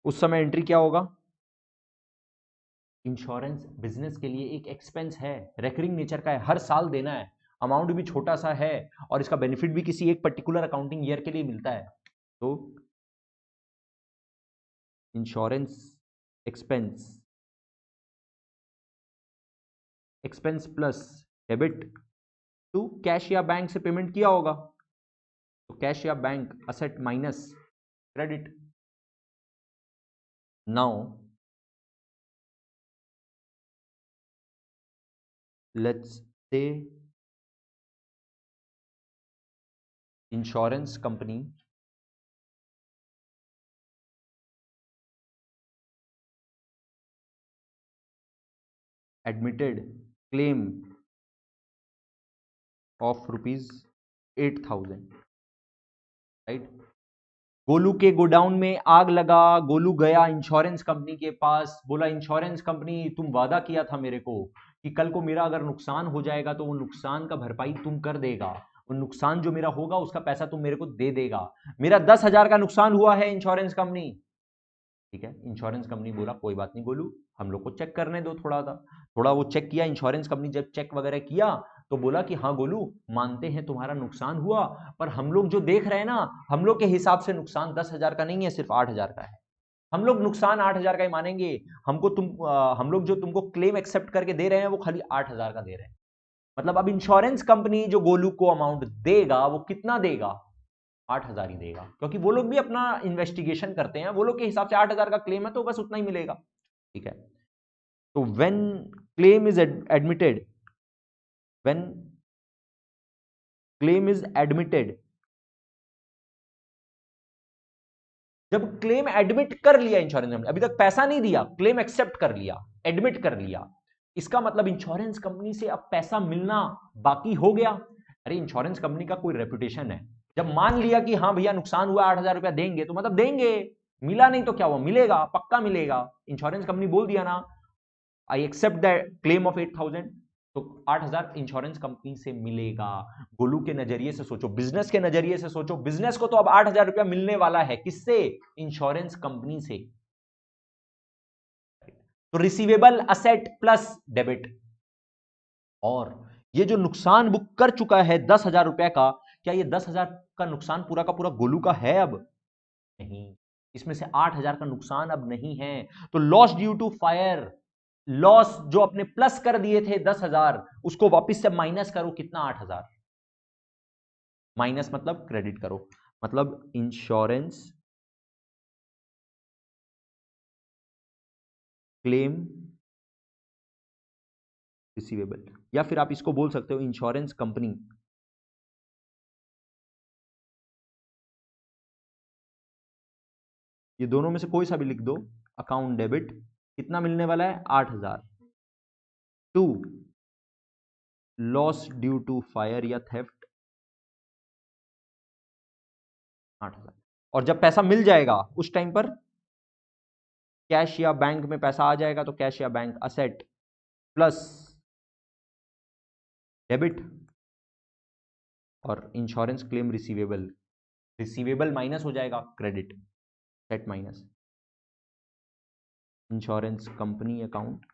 उस समय एंट्री क्या होगा, इंश्योरेंस बिजनेस के लिए एक एक्सपेंस है, रेकरिंग नेचर का है, हर साल देना है, अमाउंट भी छोटा सा है और इसका बेनिफिट भी किसी एक पर्टिकुलर अकाउंटिंग ईयर के लिए मिलता है। तो insurance expense, expense plus debit to cash या बैंक से पेमेंट किया होगा, तो कैश या bank asset minus credit. Now let's say insurance company admitted claim of ₹8,000, right. Golu के गोडाउन में आग लगा, गोलू गया इंश्योरेंस कंपनी के पास, बोला इंश्योरेंस कंपनी तुम वादा किया था मेरे को कि कल को मेरा अगर नुकसान हो जाएगा तो वो नुकसान का भरपाई तुम कर देगा, वो नुकसान जो मेरा होगा उसका पैसा तुम मेरे को दे देगा। मेरा 10,000 का नुकसान हुआ है इंश्योरेंस कंपनी, ठीक है। इंश्योरेंस कंपनी बोला, कोई बात नहीं गोलू, हम लोग को चेक करने दो थोड़ा सा। थोड़ा वो चेक किया इंश्योरेंस कंपनी, जब चेक वगैरह किया तो बोला कि हाँ गोलू, मानते हैं तुम्हारा नुकसान हुआ, पर हम लोग जो देख रहे हैं ना, हम लोग के हिसाब से नुकसान 10,000 का नहीं है, सिर्फ 8,000 का है। हम लोग नुकसान 8,000 का ही मानेंगे। हम लोग जो तुमको क्लेम एक्सेप्ट करके दे रहे हैं वो खाली 8,000 का दे रहे हैं। मतलब अब इंश्योरेंस कंपनी जो गोलू को अमाउंट देगा वो कितना देगा? 8,000 ही देगा, क्योंकि वो लोग भी अपना इन्वेस्टिगेशन करते हैं। वो लोग के हिसाब से 8,000 का क्लेम है तो बस उतना ही मिलेगा। ठीक है, तो when claim is admitted, when claim is admitted, जब क्लेम एडमिट कर लिया इंश्योरेंस कंपनी, अभी तक पैसा नहीं दिया, क्लेम एक्सेप्ट कर लिया, एडमिट कर लिया, इसका मतलब इंश्योरेंस कंपनी से अब पैसा मिलना बाकी हो गया। अरे इंश्योरेंस कंपनी का कोई रेपुटेशन है, जब मान लिया कि हाँ भैया नुकसान हुआ 8,000 रुपया देंगे, तो मतलब देंगे, मिला नहीं तो क्या हुआ, मिलेगा, पक्का मिलेगा। इंश्योरेंस कंपनी बोल दिया ना, I accept the claim of 8,000, तो 8,000 इंश्योरेंस कंपनी से मिलेगा। गोलू के नजरिए से सोचो, बिजनेस के नजरिए से सोचो, बिजनेस को तो अब 8,000 रुपया मिलने वाला है, किससे? इंश्योरेंस कंपनी से। तो रिसीवेबल असेट प्लस डेबिट। और ये जो नुकसान बुक कर चुका है 10,000 रुपए का, क्या ये 10,000 का नुकसान पूरा का पूरा गोलू का है? अब नहीं, इसमें से 8,000 का नुकसान अब नहीं है। तो loss due to fire, loss जो अपने प्लस कर दिए थे 10,000, उसको वापस से माइनस करो, कितना? 8,000। माइनस मतलब क्रेडिट करो, मतलब इंश्योरेंस क्लेम रिसीवेबल, या फिर आप इसको बोल सकते हो इंश्योरेंस कंपनी ये दोनों में से कोई सा भी लिख दो, अकाउंट डेबिट, कितना मिलने वाला है? 8,000 to loss due to fire या थेफ्ट, 8,000। और जब पैसा मिल जाएगा उस टाइम पर कैश या बैंक में पैसा आ जाएगा, तो कैश या बैंक असेट प्लस डेबिट, और insurance claim receivable, receivable minus हो जाएगा credit, set minus insurance company account